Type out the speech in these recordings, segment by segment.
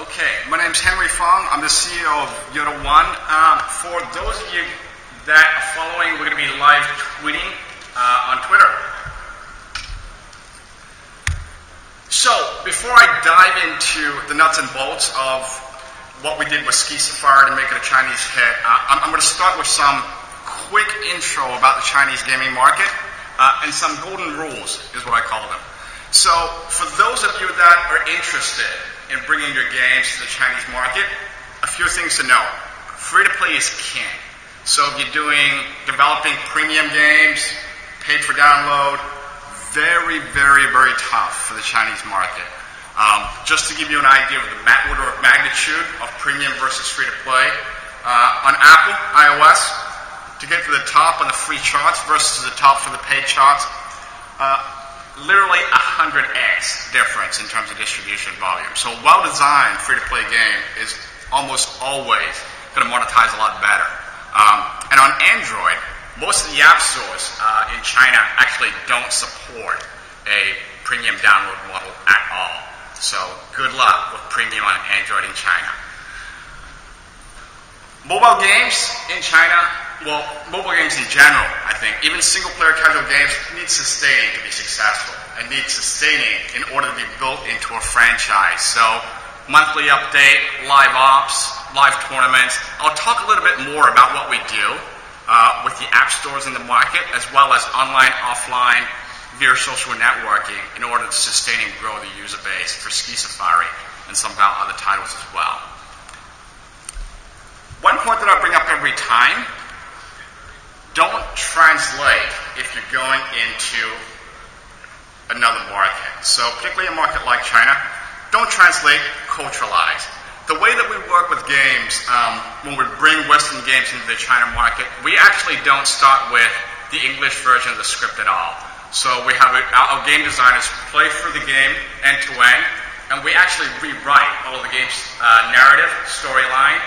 Okay, my name's Henry Fong. I'm the CEO of Yoda One. For those of you that are following, we're going to be live tweeting on Twitter. So, before I dive into the nuts and bolts of what we did with Ski Safari to make it a Chinese hit, I'm going to start with some quick intro about the Chinese gaming market and some golden rules, is what I call them. So, for those of you that are interested in bringing your games to the Chinese market, a few things to know. Free-to-play is king. So if you're developing premium games, paid for download, very, very, very tough for the Chinese market. Just to give you an idea of the order of magnitude of premium versus free-to-play, on Apple, iOS, to get to the top on the free charts versus the top for the paid charts, literally 100x difference in terms of distribution volume. So a well-designed free-to-play game is almost always going to monetize a lot better. And on Android, most of the app stores in China actually don't support a premium download model at all. So good luck with premium on Android in China. Mobile games in China, well, mobile games in general, I think, even single-player casual games need sustaining to be successful and need sustaining in order to be built into a franchise. So monthly update, live ops, live tournaments. I'll talk a little bit more about what we do with the app stores in the market, as well as online, offline, via social networking in order to sustain and grow the user base for Ski Safari and some of our other titles as well. One point that I bring up every time, don't translate if you're going into another market. So particularly a market like China, don't translate, culturalize. The way that we work with games, when we bring Western games into the China market, we actually don't start with the English version of the script at all. So we have our game designers play through the game end to end, and we actually rewrite all of the game's narrative, storyline,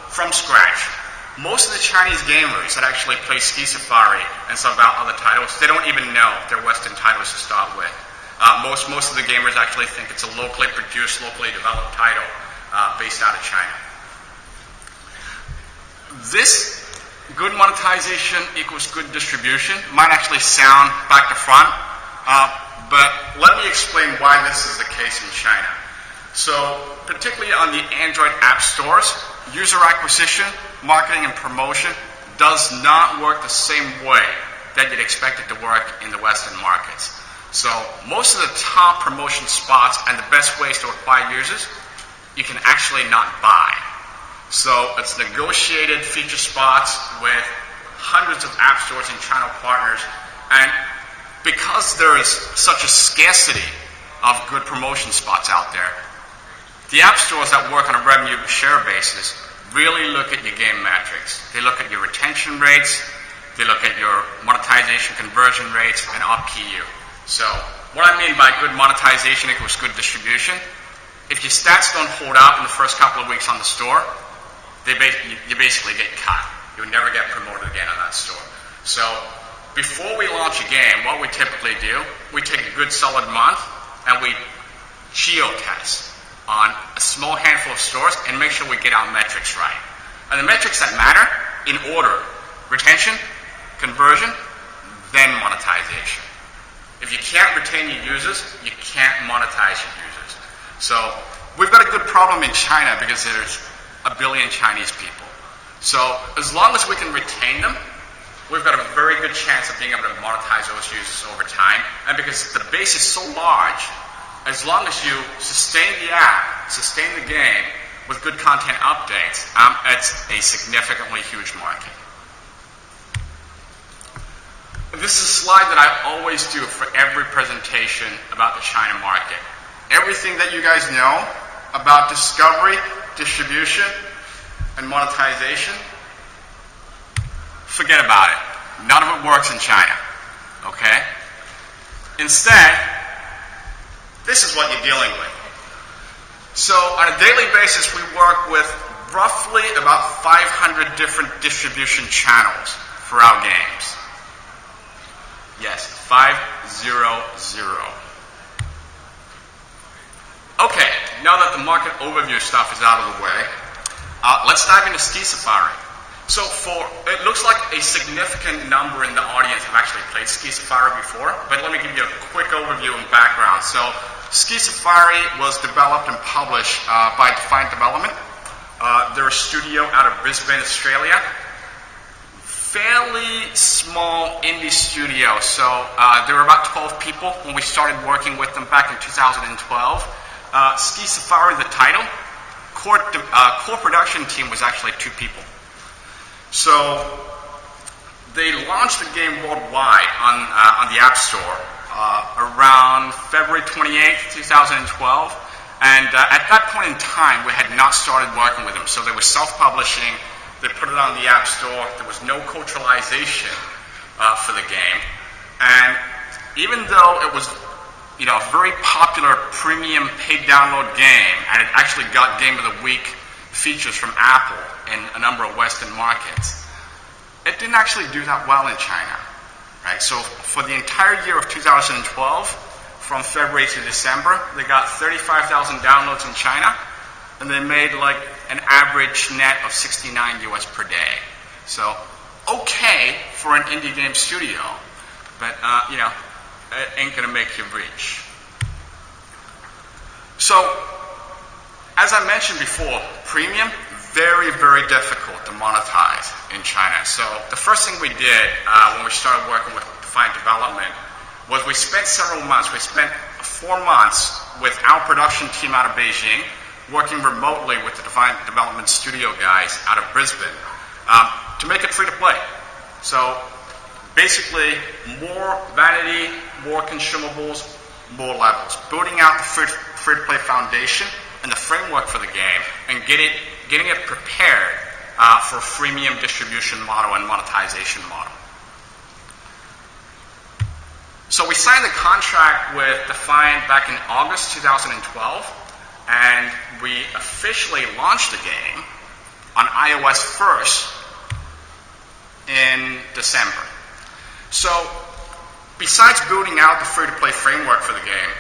from scratch. Most of the Chinese gamers that actually play Ski Safari and some of our other titles, they don't even know they're Western titles to start with. Most of the gamers actually think it's a locally produced, locally developed title based out of China. This good monetization equals good distribution might actually sound back to front, but let me explain why this is the case in China. So, particularly on the Android app stores, user acquisition, marketing, and promotion does not work the same way that you'd expect it to work in the Western markets. So, most of the top promotion spots and the best ways to acquire users, you can actually not buy. So, it's negotiated feature spots with hundreds of app stores and channel partners, and because there is such a scarcity of good promotion spots out there, the app stores that work on a revenue share basis really look at your game metrics. They look at your retention rates, they look at your monetization conversion rates, and OPQ. So what I mean by good monetization equals good distribution, if your stats don't hold up in the first couple of weeks on the store, you basically get cut. You'll never get promoted again on that store. So before we launch a game, what we typically do, we take a good solid month and we geo-test on a small handful of stores and make sure we get our metrics right. And the metrics that matter, in order: retention, conversion, then monetization. If you can't retain your users, you can't monetize your users. So we've got a good problem in China because there's 1 billion Chinese people. So as long as we can retain them, we've got a very good chance of being able to monetize those users over time. And because the base is so large, as long as you sustain the app, sustain the game with good content updates, it's a significantly huge market. This is a slide that I always do for every presentation about the China market. Everything that you guys know about discovery, distribution, and monetization, forget about it. None of it works in China, okay? Instead, this is what you're dealing with. So on a daily basis, we work with roughly about 500 different distribution channels for our games. Yes, 500. Okay, now that the market overview stuff is out of the way, let's dive into Ski Safari. So it looks like a significant number in the audience have actually played Ski Safari before, but let me give you a quick overview and background. So Ski Safari was developed and published by Defiant Development. They're a studio out of Brisbane, Australia. Fairly small indie studio, so there were about 12 people when we started working with them back in 2012. Ski Safari, the title, core production team was actually 2 people. So they launched the game worldwide on the App Store around February 28th, 2012. And at that point in time, we had not started working with them. So they were self-publishing. They put it on the App Store. There was no culturalization for the game. And even though it was a very popular premium paid download game, and it actually got Game of the Week features from Apple in a number of Western markets, it didn't actually do that well in China, right? So for the entire year of 2012, from February to December, they got 35,000 downloads in China, and they made like an average net of 69 US per day. So okay for an indie game studio, but it ain't gonna make you rich. So as I mentioned before, premium, very, very difficult to monetize in China. So the first thing we did when we started working with Defiant Development was we spent several months, we spent 4 months with our production team out of Beijing, working remotely with the Defiant Development studio guys out of Brisbane to make it free to play. So basically, more vanity, more consumables, more levels. Building out the free-to-play foundation and the framework for the game, and getting it prepared for a freemium distribution model and monetization model. So we signed the contract with Defiant back in August 2012, and we officially launched the game on iOS first in December. So besides building out the free-to-play framework for the game,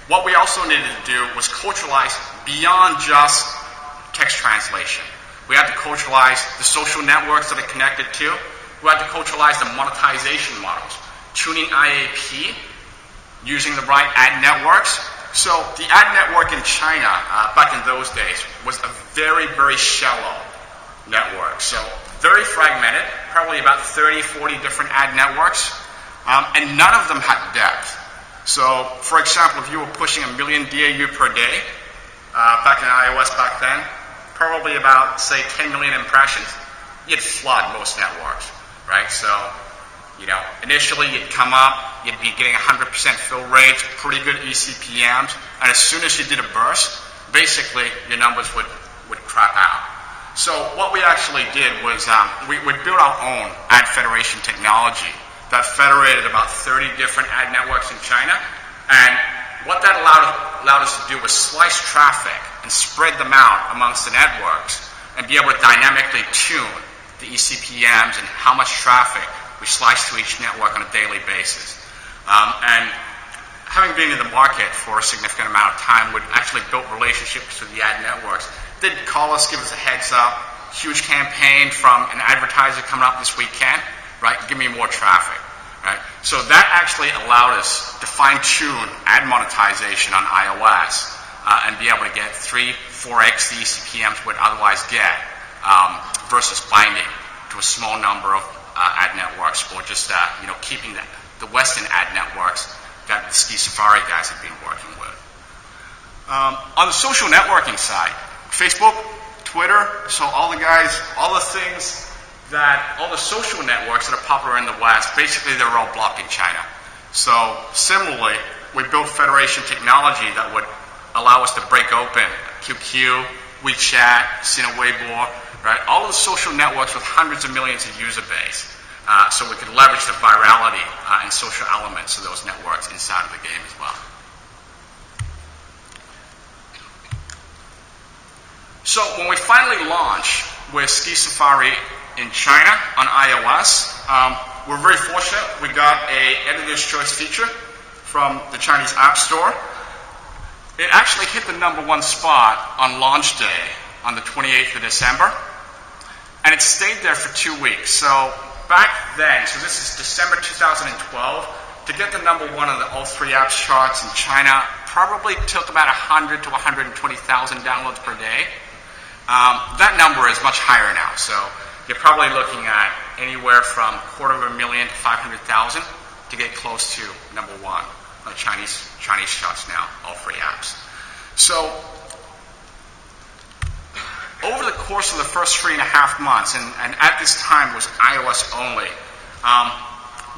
what we also needed to do was culturalize beyond just text translation. We had to culturalize the social networks that it connected to. We had to culturalize the monetization models, tuning IAP, using the right ad networks. So the ad network in China back in those days was a very, very shallow network. So very fragmented, probably about 30, 40 different ad networks, and none of them had depth. So, for example, if you were pushing 1 million DAU per day, back in iOS back then, probably about, say, 10 million impressions, you'd flood most networks, right? So, initially you'd come up, you'd be getting 100% fill rates, pretty good eCPMs, and as soon as you did a burst, basically your numbers would crap out. So what we actually did was we built our own ad federation technology that federated about 30 different ad networks in China, and what that allowed us to do was slice traffic and spread them out amongst the networks and be able to dynamically tune the eCPMs and how much traffic we slice to each network on a daily basis. And having been in the market for a significant amount of time, we'd actually built relationships with the ad networks. They'd call us, give us a heads up, huge campaign from an advertiser coming up this weekend, right? Give me more traffic, right? So that actually allowed us to fine-tune ad monetization on iOS and be able to get 3-4x the eCPMs we'd otherwise get versus binding to a small number of ad networks, or just keeping the Western ad networks that the Ski Safari guys have been working with. On the social networking side, Facebook, Twitter, so all the social networks that are popular in the West, basically they're all blocked in China. So similarly, we built federation technology that would allow us to break open QQ, WeChat, Sina Weibo, right? All of the social networks with hundreds of millions of user base. So we could leverage the virality and social elements of those networks inside of the game as well. So when we finally launched with Ski Safari in China on iOS, we're very fortunate. We got an editor's choice feature from the Chinese App Store. It actually hit the #1 spot on launch day on the 28th of December, and it stayed there for 2 weeks. So back then, so this is December 2012, to get the #1 on the all three apps charts in China probably took about 100 to 120,000 downloads per day. That number is much higher now, so you're probably looking at anywhere from 250,000 to 500,000 to get close to #1 on Chinese charts now, all three apps. So over the course of the first 3.5 months, and at this time it was iOS only,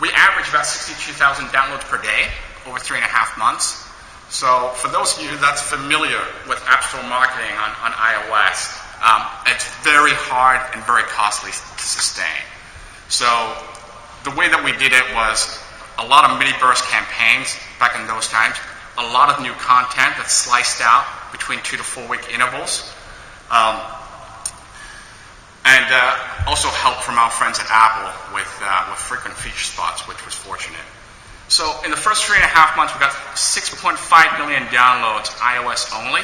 we averaged about 62,000 downloads per day over 3.5 months. So for those of you that's familiar with App Store marketing on iOS, it's very hard and very costly to sustain. So the way that we did it was a lot of mini burst campaigns back in those times, a lot of new content that's sliced out between 2 to 4 week intervals, and also help from our friends at Apple with frequent feature spots, which was fortunate. So in the first 3.5 months, we got 6.5 million downloads, iOS only.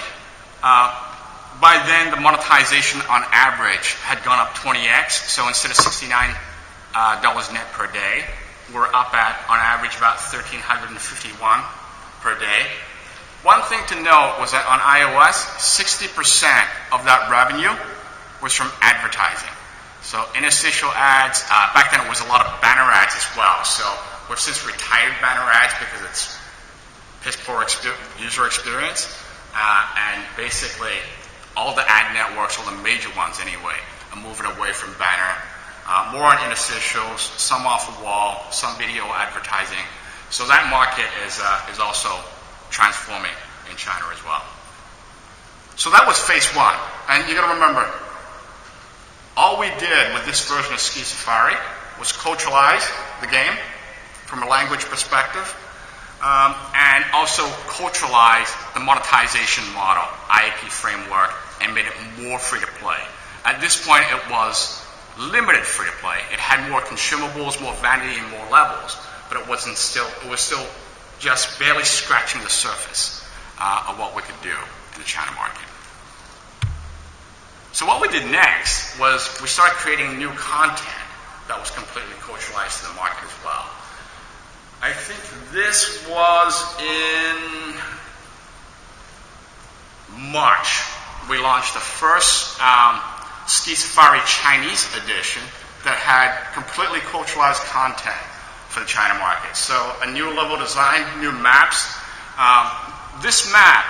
By then, the monetization on average had gone up 20x. So instead of $69 net per day, we're up at, on average, about $1,351 per day. One thing to note was that on iOS, 60% of that revenue was from advertising. So interstitial ads, back then it was a lot of banner ads as well. So we've since retired banner ads because it's piss poor user experience. And basically, all the ad networks, all the major ones anyway, are moving away from banner. More on interstitials, some off the wall, some video advertising. So that market is also transforming in China as well. So that was phase one. And you got to remember, all we did with this version of Ski Safari was culturalize the game from a language perspective, and also culturalize the monetization model, IAP framework, and made it more free to play. At this point, it was limited free to play. It had more consumables, more vanity, and more levels, but it was still just barely scratching the surface of what we could do in the China market. So what we did next was we started creating new content that was completely culturalized to the market as well. I think this was in March. We launched the first Ski Safari Chinese edition that had completely culturalized content for the China market. So a new level design, new maps. This map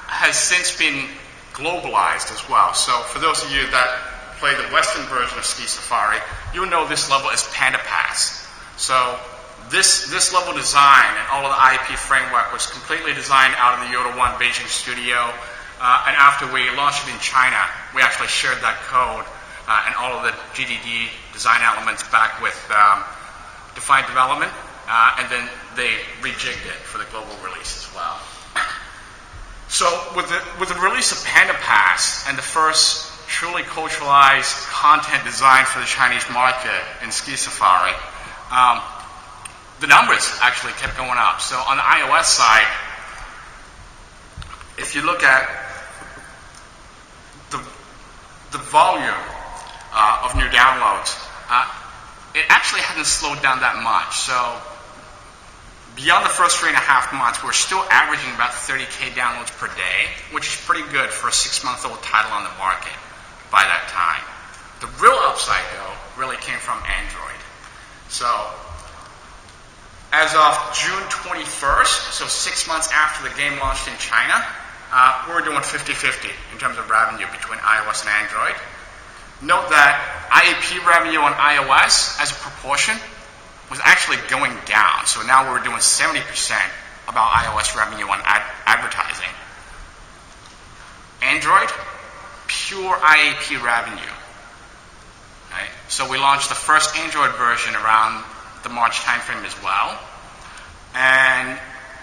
has since been globalized as well. So for those of you that play the Western version of Ski Safari, you'll know this level is Panda Pass. So this level design and all of the IAP framework was completely designed out of the Yoda One Beijing studio. And after we launched it in China, we actually shared that code and all of the GDD design elements back with Defined Development, and then they rejigged it for the global release as well. So with the release of Panda Pass and the first truly culturalized content designed for the Chinese market in Ski Safari, the numbers actually kept going up. So on the iOS side, if you look at the volume of new downloads, it actually hadn't slowed down that much. So beyond the first 3.5 months, we're still averaging about 30K downloads per day, which is pretty good for a 6-month-old title on the market by that time. The real upside, though, really came from Android. So as of June 21st, so 6 months after the game launched in China, we were doing 50-50 in terms of revenue between iOS and Android. Note that IAP revenue on iOS as a proportion was actually going down. So now we're doing 70% of our iOS revenue on advertising. Android, pure IAP revenue. Right? So we launched the first Android version around the March timeframe as well. And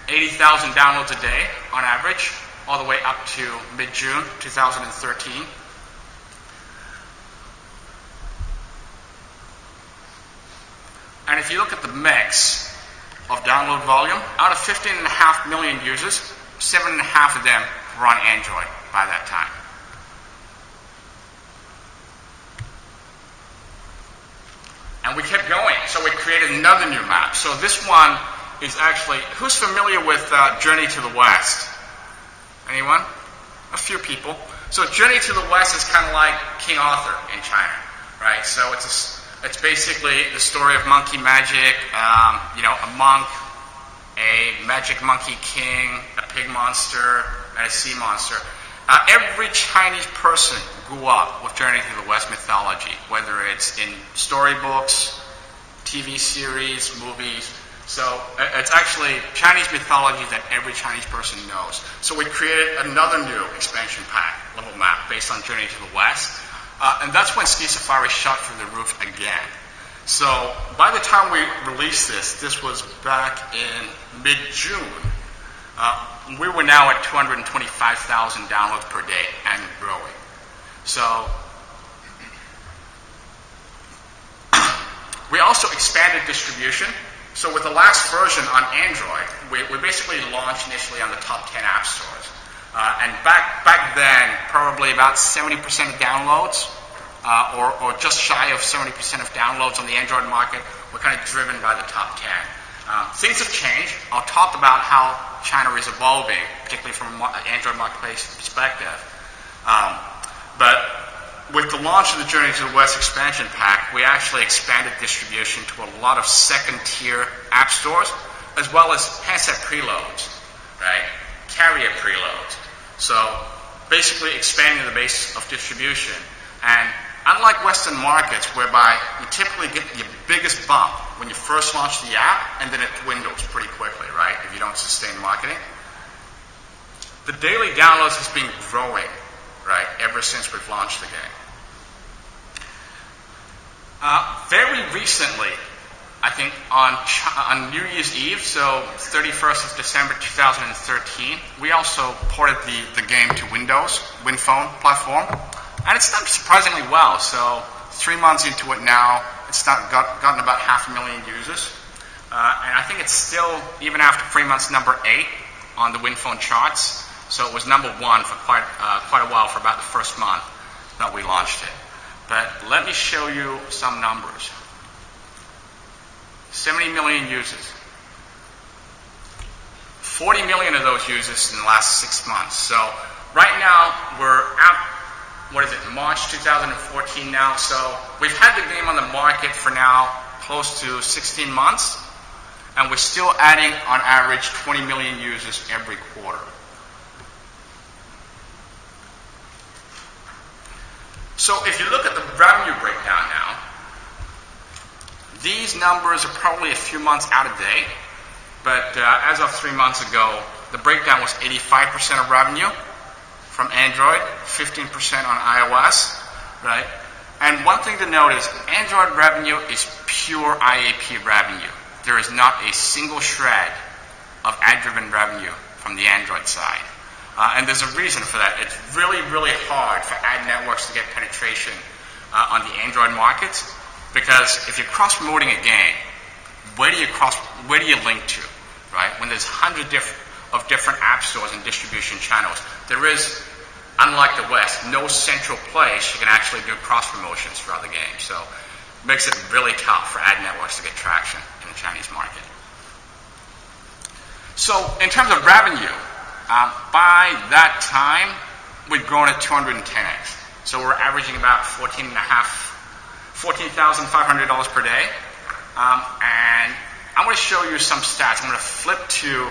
80,000 downloads a day on average, all the way up to mid-June 2013. And if you look at the mix of download volume, out of 15.5 million users, 7.5 of them were on Android by that time. And we kept going, so we created another new map. So this one is actually, who's familiar with Journey to the West? Anyone? A few people. So Journey to the West is kind of like King Arthur in China, right? So it's basically the story of monkey magic, a monk, a magic monkey king, a pig monster, and a sea monster. Every Chinese person grew up with Journey to the West mythology, whether it's in storybooks, TV series, movies. So it's actually Chinese mythology that every Chinese person knows. So we created another new expansion pack level map based on Journey to the West. And that's when Ski Safari shot through the roof again. So by the time we released this was back in mid-June. We were now at 225,000 downloads per day and growing. So we also expanded distribution. So with the last version on Android, we basically launched initially on the top 10 app stores. And back then, probably about 70% of downloads, or just shy of 70% of downloads on the Android market were kind of driven by the top 10. Things have changed. I'll talk about how China is evolving, particularly from an Android marketplace perspective. But with the launch of the Journey to the West expansion pack, we actually expanded distribution to a lot of second-tier app stores, as well as handset preloads, right? Carrier preloads. So basically expanding the base of distribution. And unlike Western markets, whereby you typically get the biggest bump when you first launch the app, and then it dwindles pretty quickly, right, if you don't sustain marketing. The daily downloads has been growing, right, ever since we've launched the game. Very recently, I think on New Year's Eve, so 31st of December 2013, we also ported the game to Windows, WinPhone platform. And it's done surprisingly well. So 3 months into it now, it's gotten about 500,000 users. And I think it's still, even after 3 months, number 8 on the WinPhone charts. So it was number 1 for quite a while, for about the first month that we launched it. But let me show you some numbers. 70 million users. 40 million of those users in the last 6 months. So right now, we're out. What is it, March 2014 now? So we've had the game on the market for now close to 16 months, and we're still adding, on average, 20 million users every quarter. So if you look at the revenue breakdown now, these numbers are probably a few months out of date, but as of 3 months ago, the breakdown was 85% of revenue from Android, 15% on iOS, right? And one thing to note is Android revenue is pure IAP revenue. There is not a single shred of ad-driven revenue from the Android side. And there's a reason for that. It's really, really hard for ad networks to get penetration on the Android markets, because if you're cross-promoting a game, where do you link to, right? When there's hundreds of different app stores and distribution channels, there is, unlike the West, no central place you can actually do cross-promotions for other games. So it makes it really tough for ad networks to get traction in the Chinese market. So in terms of revenue, by that time, we'd grown at 210x. So we're averaging about $14,500 per day. And I'm going to show you some stats. I'm going to flip to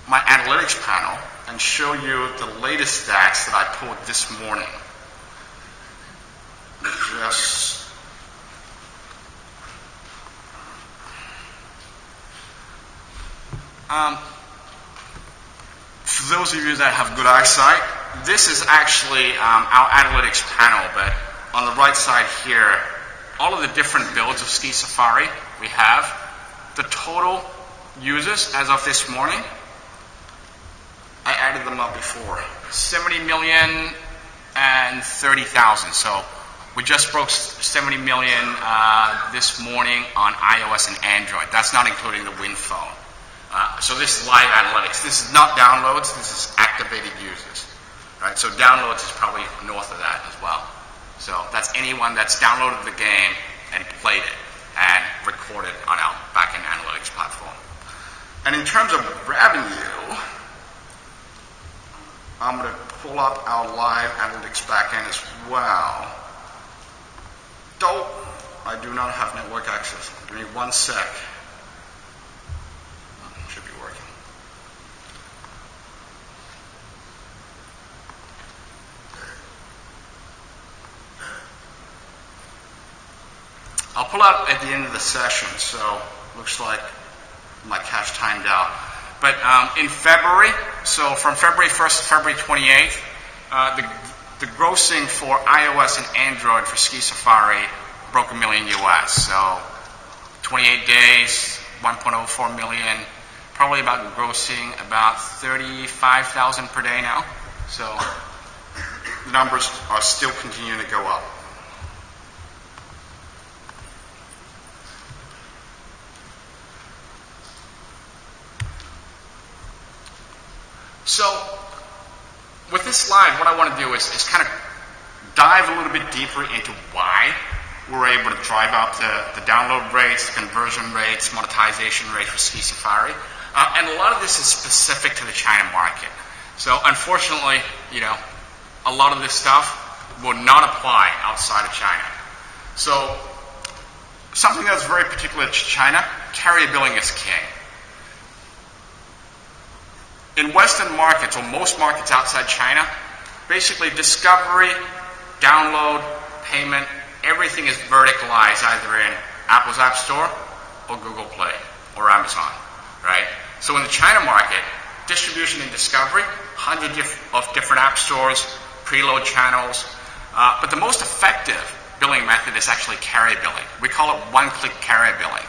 my analytics panel and show you the latest stats that I pulled this morning. For those of you that have good eyesight, this is actually our analytics panel, but on the right side here, all of the different builds of Ski Safari we have, the total users as of this morning, I added them up before, 70 million and 30,000. So we just broke 70 million this morning on iOS and Android. That's not including the WinPhone So this is live analytics. This is not downloads. This is activated users. Right? So downloads is probably north of that as well. So that's anyone that's downloaded the game and played it and recorded on our backend analytics platform. And in terms of revenue, I'm going to pull up our live analytics backend as well. Though I do not have network access. Give me 1 sec. Should be working. I'll pull out at the end of the session, so looks like my cache timed out. But in February, so from February 1st to February 28th, the grossing for iOS and Android for Ski Safari broke $1 million US. So 28 days, 1.04 million, probably about grossing about 35,000 per day now. So the numbers are still continuing to go up. So with this slide, what I want to do is kind of dive a little bit deeper into why we're able to drive up the download rates, the conversion rates, monetization rates for Ski Safari. And a lot of this is specific to the China market. So unfortunately, a lot of this stuff will not apply outside of China. So something that's very particular to China, carrier billing is king. In Western markets, or most markets outside China, basically discovery, download, payment, everything is verticalized either in Apple's App Store or Google Play or Amazon, right? So in the China market, distribution and discovery, hundreds of different app stores, preload channels, but the most effective billing method is actually carrier billing. We call it one-click carrier billing.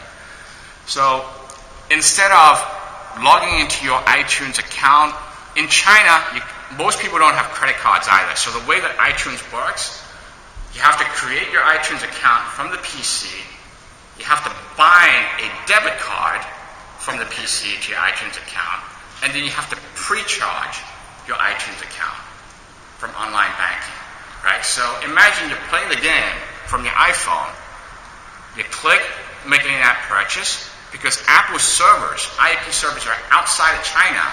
So instead of logging into your iTunes account, in China, most people don't have credit cards either. So the way that iTunes works, you have to create your iTunes account from the PC. You have to bind a debit card from the PC to your iTunes account. And then you have to pre-charge your iTunes account from online banking, right? So imagine you're playing the game from your iPhone. You click, making an app purchase, because Apple's servers, IP servers, are outside of China,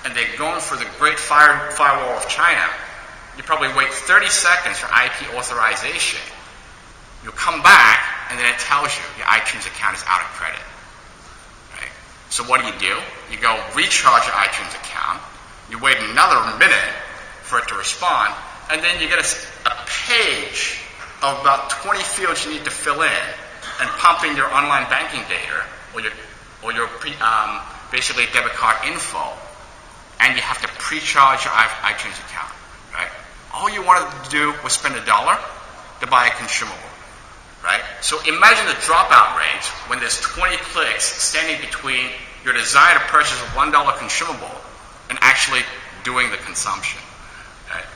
and they're going for the Great Firewall of China. You probably wait 30 seconds for IP authorization. You'll come back, and then it tells you your iTunes account is out of credit. Right? So what do? You go recharge your iTunes account. You wait another minute for it to respond, and then you get a page of about 20 fields you need to fill in and pump in your online banking data or your basically debit card info, and you have to pre-charge your iTunes account, right? All you wanted to do was spend $1 to buy a consumable, right? So imagine the dropout rate when there's 20 clicks standing between your desire to purchase a $1 consumable and actually doing the consumption, right?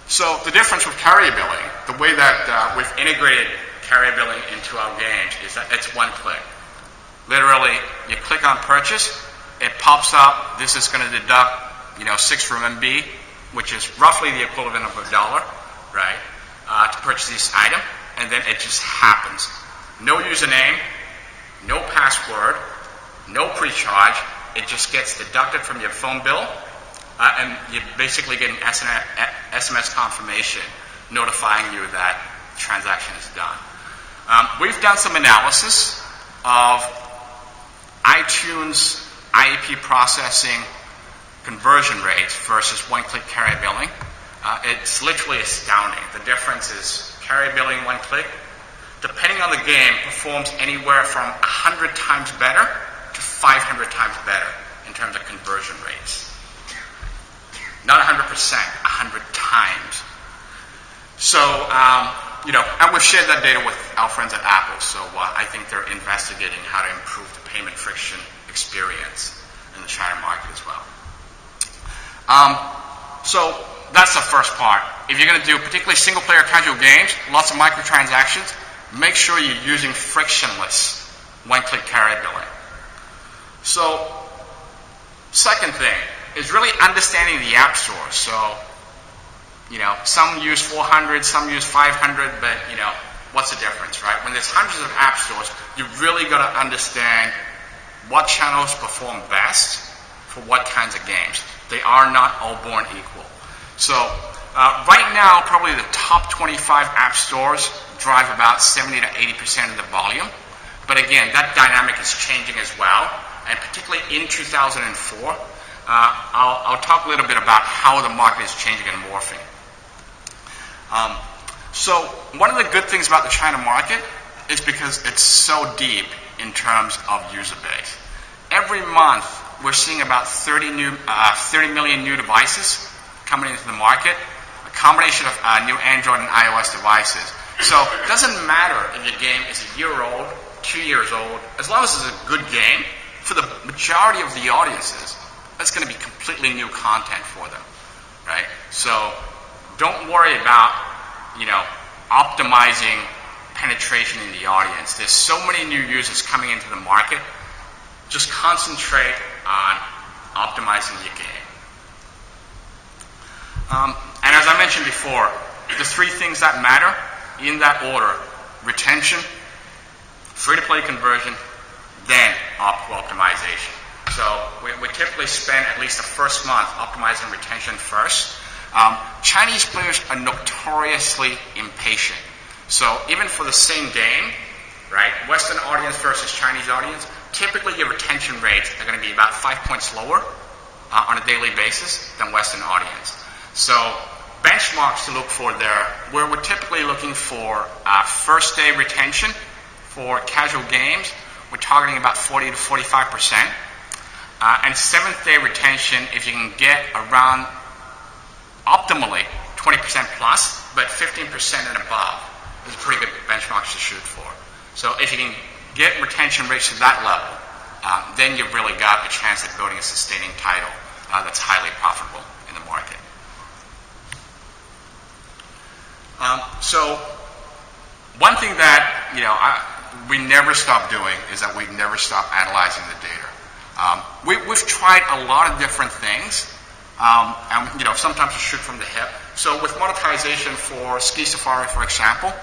So the difference with carrier billing, the way that we've integrated carrier billing into our games is that it's one click. Literally, you click on purchase, it pops up, this is going to deduct, 6 RMB, which is roughly the equivalent of $1, right, to purchase this item, and then it just happens. No username, no password, no pre-charge, it just gets deducted from your phone bill, and you basically get an SMS confirmation notifying you that the transaction is done. We've done some analysis of iTunes IAP processing conversion rates versus one-click carrier billing. It's literally astounding. The difference is carrier billing one-click, depending on the game, performs anywhere from 100 times better to 500 times better in terms of conversion rates. Not 100%, 100 times. So, and we've shared that data with our friends at Apple, so I think they're investigating how to improve the payment friction experience in the China market as well. So that's the first part. If you're going to do particularly single-player casual games, lots of microtransactions, make sure you're using frictionless one-click carrier billing. So Second thing is really understanding the app store. So, some use 400, some use 500, but, what's the difference, right? When there's hundreds of app stores, you've really got to understand what channels perform best for what kinds of games. They are not all born equal. So, right now, probably the top 25 app stores drive about 70 to 80% of the volume. But again, that dynamic is changing as well. And particularly in 2004, I'll talk a little bit about how the market is changing and morphing. So one of the good things about the China market is because it's so deep in terms of user base. Every month, we're seeing about 30 million new devices coming into the market, a combination of new Android and iOS devices. So it doesn't matter if your game is a year old, 2 years old, as long as it's a good game, for the majority of the audiences, that's going to be completely new content for them, right? So don't worry about, optimizing penetration in the audience. There's so many new users coming into the market. Just concentrate on optimizing your game. And as I mentioned before, the three things that matter, in that order: retention, free-to-play conversion, then optimization. So we typically spend at least the first month optimizing retention first. Chinese players are notoriously impatient. So even for the same game, right, Western audience versus Chinese audience, typically your retention rates are going to be about 5 points lower on a daily basis than Western audience. So benchmarks to look for there, where we're typically looking for first day retention for casual games, we're targeting about 40 to 45%. And seventh day retention, if you can get around optimally 20% plus, but 15% and above is a pretty good benchmark to shoot for. So if you can get retention rates to that level, then you've really got a chance at building a sustaining title that's highly profitable in the market. So one thing that we never stop doing is that we never stop analyzing the data. We've tried a lot of different things, and sometimes we shoot from the hip. So with monetization for Ski Safari, for example,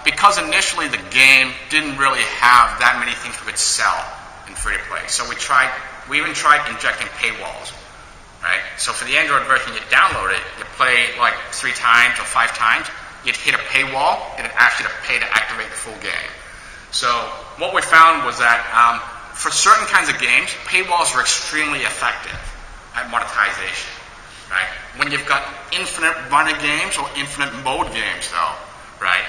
because initially the game didn't really have that many things we could sell in free-to-play. So we even tried injecting paywalls, right? So for the Android version, you download it, you play like 3 times or 5 times, you'd hit a paywall, and it'd ask you to pay to activate the full game. So what we found was that for certain kinds of games, paywalls are extremely effective at monetization, right? When you've got infinite runner games or infinite mode games, though, right,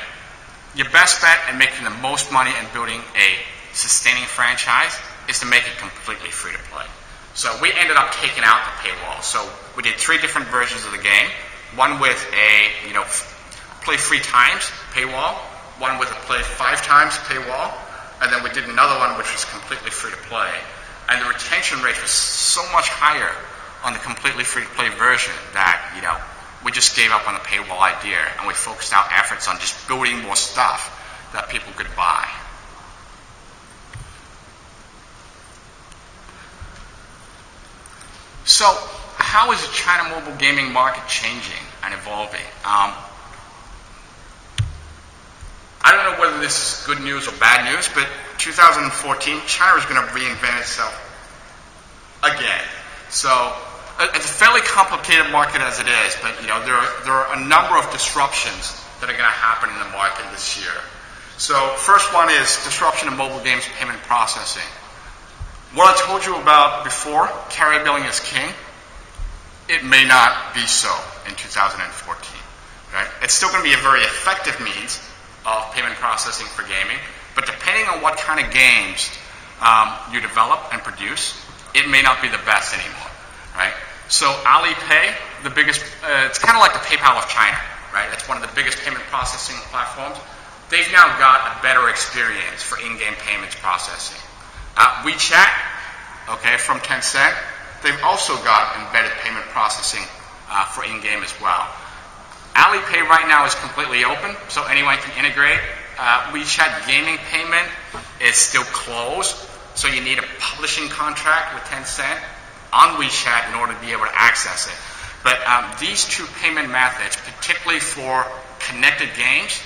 your best bet at making the most money and building a sustaining franchise is to make it completely free to play. So we ended up taking out the paywall. So we did 3 different versions of the game. One with a, play 3 times paywall, one with a play 5 times paywall, and then we did another one which was completely free to play. And the retention rate was so much higher on the completely free to play version that, we just gave up on the paywall idea and we focused our efforts on just building more stuff that people could buy. So, how is the China mobile gaming market changing and evolving? I don't know whether this is good news or bad news, but 2014, China is going to reinvent itself again. So, it's a fairly complicated market as it is, but there are a number of disruptions that are going to happen in the market this year. So, first one is disruption in mobile games payment processing. What I told you about before, carrier billing is king, it may not be so in 2014. Right? It's still going to be a very effective means of payment processing for gaming, but depending on what kind of games you develop and produce, it may not be the best anymore. Right? So Alipay, it's kind of like the PayPal of China. Right? It's one of the biggest payment processing platforms. They've now got a better experience for in-game payments processing. WeChat, from Tencent, they've also got embedded payment processing for in-game as well. Alipay right now is completely open, so anyone can integrate. WeChat gaming payment is still closed, so you need a publishing contract with Tencent. on WeChat in order to be able to access it. But these two payment methods, particularly for connected games,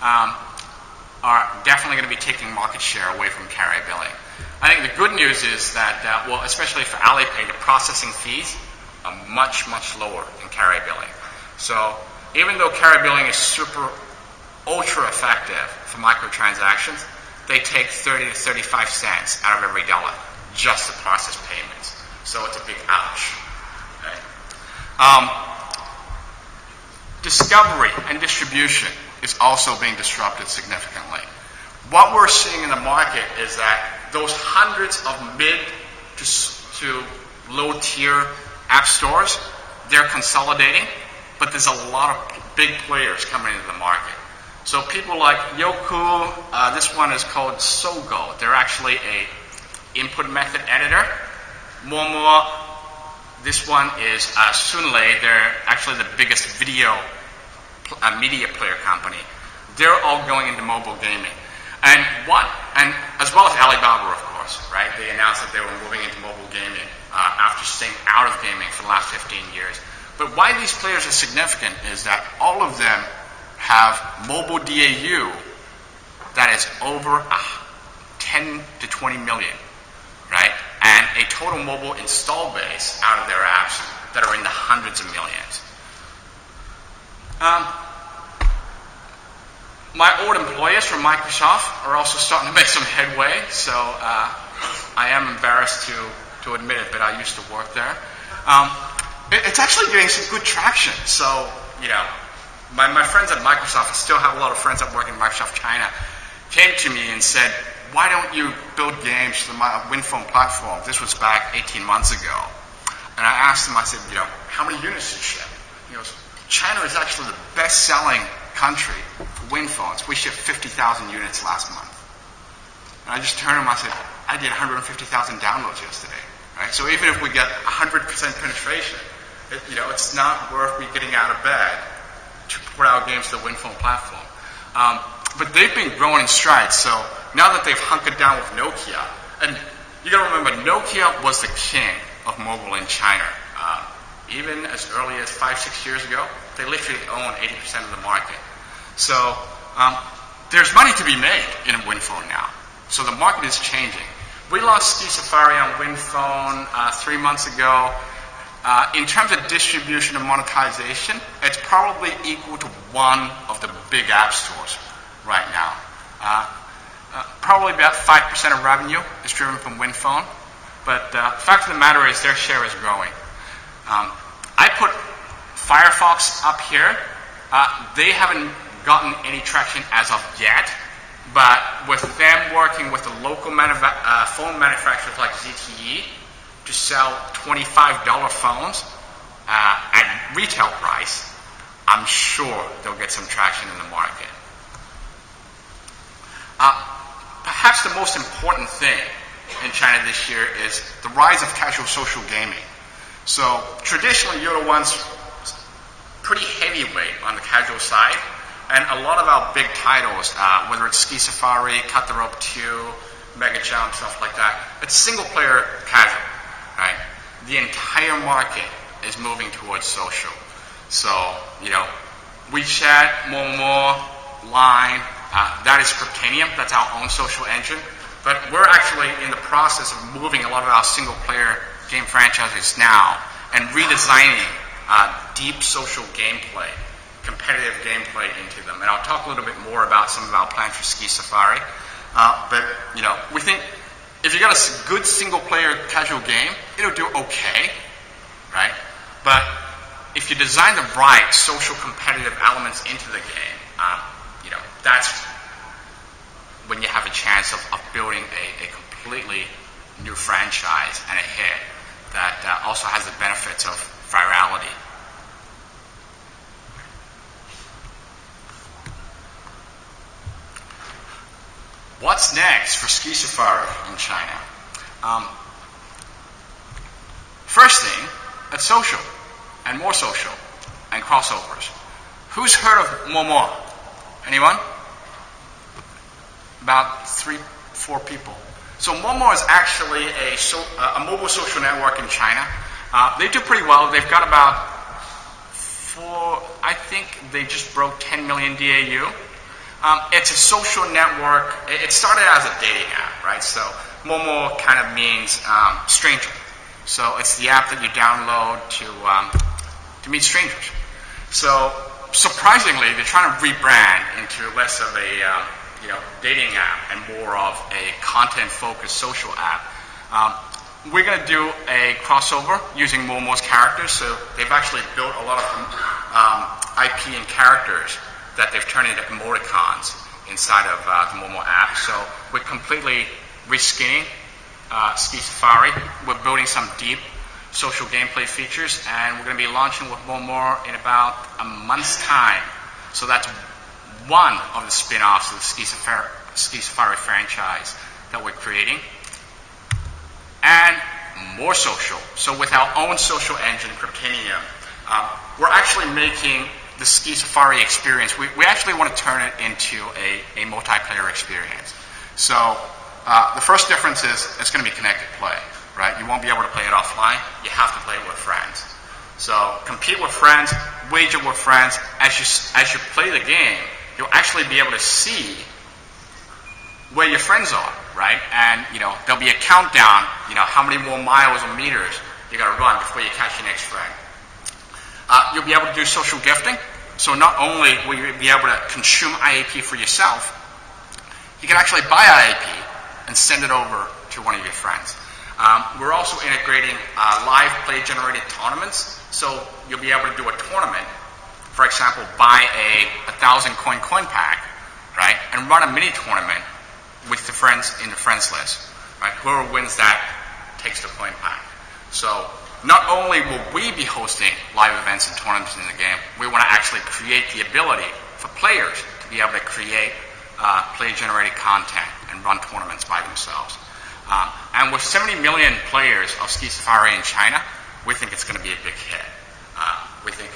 are definitely going to be taking market share away from carrier billing. I think the good news is that, well, especially for Alipay, the processing fees are much, much lower than carrier billing. So even though carrier billing is ultra effective for microtransactions, they take 30 to 35 cents out of every dollar just to process payments. So it's a big ouch. Okay. Discovery and distribution is also being disrupted significantly. What we're seeing in the market is that those hundreds of mid to low tier app stores, they're consolidating, but there's a lot of big players coming into the market. So people like Yoku, this one is called Sogo. They're actually a input method editor. Momo, this one is Sunlei. They're actually the biggest video media player company. They're all going into mobile gaming. And as well as Alibaba, of course, right? They announced that they were moving into mobile gaming after staying out of gaming for the last 15 years. But why these players are significant is that all of them have mobile DAU that is over 10 to 20 million, right? And a total mobile install base out of their apps that are in the hundreds of millions. My old employers from Microsoft are also starting to make some headway, so I am embarrassed to admit it, but I used to work there. It's actually getting some good traction. So, you know, my friends at Microsoft, I still have a lot of friends that work in Microsoft China, came to me and said, why don't you build games for the WinPhone platform? This was back 18 months ago. And I asked him, I said, you know, how many units do you ship? He goes, China is actually the best-selling country for WinPhones. We shipped 50,000 units last month. And I just turned to him, I said, I did 150,000 downloads yesterday. Right? So even if we get 100% penetration, it's not worth me getting out of bed to put out games to the WinPhone platform. But they've been growing in strides. So now that they've hunkered down with Nokia, and you got to remember, Nokia was the king of mobile in China. Even as early as 5-6 years ago, they literally own 80% of the market. So there's money to be made in a WinPhone now. So the market is changing. We launched Ski Safari on WinPhone 3 months ago. In terms of distribution and monetization, it's probably equal to one of the big app stores right now. Probably about 5% of revenue is driven from WinPhone. But the fact of the matter is their share is growing. I put Firefox up here. They haven't gotten any traction as of yet, but with them working with the local phone manufacturers like ZTE to sell $25 phones at retail price, I'm sure they'll get some traction in the market. Perhaps the most important thing in China this year is the rise of casual social gaming. So traditionally, you're the ones pretty heavyweight on the casual side, and a lot of our big titles, whether it's Ski Safari, Cut the Rope 2, Mega Jump, stuff like that, it's single-player casual, right? The entire market is moving towards social. So, WeChat, Momo, Line, that is Scriptanium, that's our own social engine. But we're actually in the process of moving a lot of our single-player game franchises now and redesigning deep social gameplay, competitive gameplay into them. And I'll talk a little bit more about some of our plans for Ski Safari. But we think if you got a good single-player casual game, it'll do okay, right? But if you design the right social competitive elements into the game, that's when you have a chance of building a completely new franchise and a hit that also has the benefits of virality. What's next for Ski Safari in China? First thing, it's social, and more social, and crossovers. Who's heard of Momo? Anyone? About 3-4 people. So Momo is actually a mobile social network in China. They do pretty well. They've got about I think they just broke 10 million DAU. It's a social network. It started as a dating app, right? So Momo kind of means stranger. So it's the app that you download to meet strangers. So surprisingly, they're trying to rebrand into less of a dating app and more of a content-focused social app. We're going to do a crossover using Momo's characters. So they've actually built a lot of IP and characters that they've turned into emoticons inside of the Momo app. So we're completely reskinning Ski Safari. We're building some deep social gameplay features, and we're going to be launching with Momo in about a month's time. So that's one of the spin-offs of the Ski Safari franchise that we're creating. And more social. So with our own social engine, Cryptanium, we're actually making the Ski Safari experience. We actually want to turn it into a multiplayer experience. So the first difference is it's going to be connected play, right? You won't be able to play it offline. You have to play it with friends. So compete with friends, wager with friends. As you play the game, you'll actually be able to see where your friends are, right? And there'll be a countdown, how many more miles or meters you got to run before you catch your next friend. You'll be able to do social gifting. So not only will you be able to consume IAP for yourself, you can actually buy IAP and send it over to one of your friends. We're also integrating live play-generated tournaments. So you'll be able to do a tournament, for example, buy a 1,000 coin pack, right, and run a mini tournament with the friends in the friends list, right? Whoever wins that takes the coin pack. So not only will we be hosting live events and tournaments in the game, we want to actually create the ability for players to be able to create play-generated content and run tournaments by themselves. And with 70 million players of Ski Safari in China, we think it's going to be a big hit. We think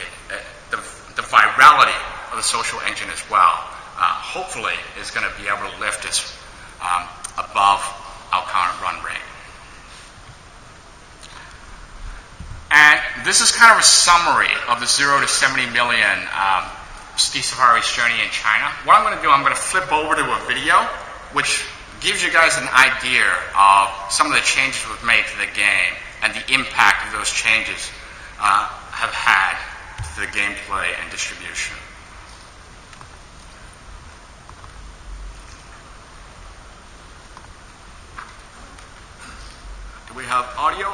the virality of the social engine as well, hopefully, is going to be able to lift us above our current run rate. And this is kind of a summary of the 0 to 70 million Ski Safari's journey in China. What I'm going to do, I'm going to flip over to a video which gives you guys an idea of some of the changes we've made to the game and the impact of those changes have had to the gameplay and distribution. Do we have audio?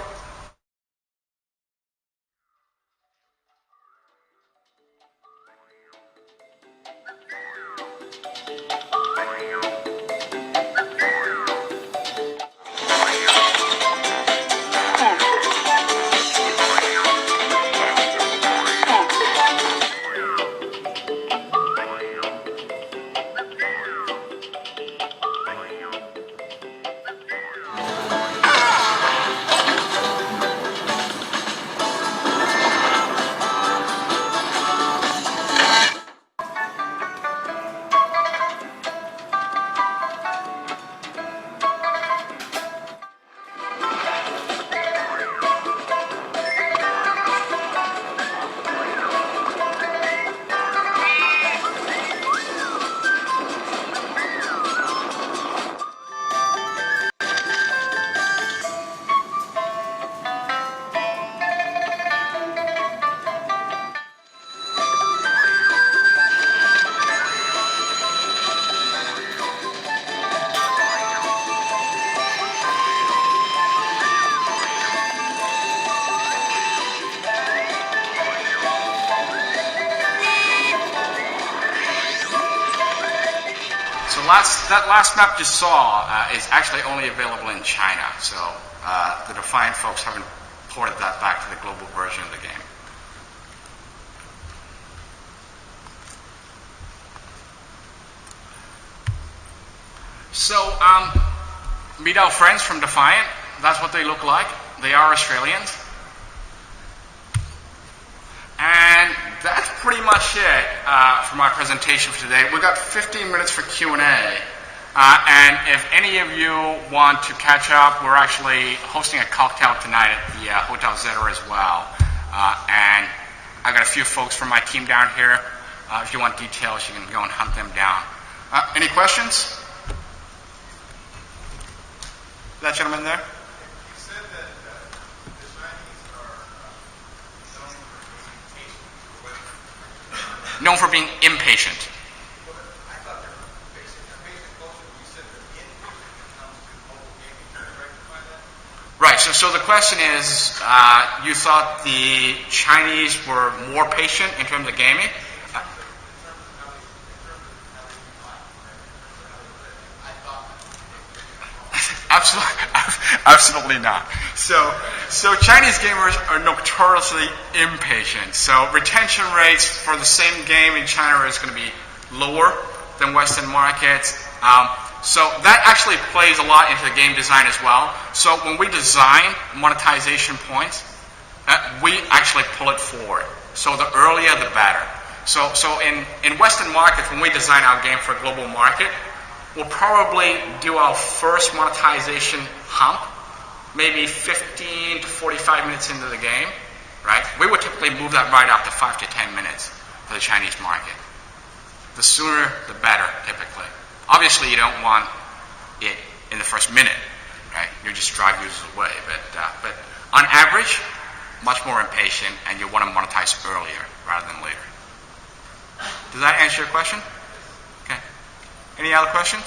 That last map you saw is actually only available in China, so the Defiant folks haven't ported that back to the global version of the game. So, meet our friends from Defiant. That's what they look like. They are Australians. And that's pretty much it for my presentation for today. We've got 15 minutes for Q&A. And if any of you want to catch up, we're actually hosting a cocktail tonight at the Hotel Zeta as well. And I've got a few folks from my team down here. If you want details, you can go and hunt them down. Any questions? That gentleman there? You said that the Chinese are known for being impatient. Well, I thought they were impatient culture. You said they're impatient when it comes to mobile gaming. Can you rectify that? Right. So the question is, you thought the Chinese were more patient in terms of gaming? Absolutely not. So Chinese gamers are notoriously impatient. So retention rates for the same game in China is going to be lower than Western markets. So that actually plays a lot into the game design as well. So when we design monetization points, we actually pull it forward. So the earlier, the better. So in Western markets, when we design our game for a global market, we'll probably do our first monetization hump maybe 15 to 45 minutes into the game, right? We would typically move that right up to 5 to 10 minutes for the Chinese market. The sooner, the better, typically. Obviously, you don't want it in the first minute, right? You just drive users away. But on average, much more impatient, and you want to monetize earlier rather than later. Does that answer your question? Okay. Any other questions?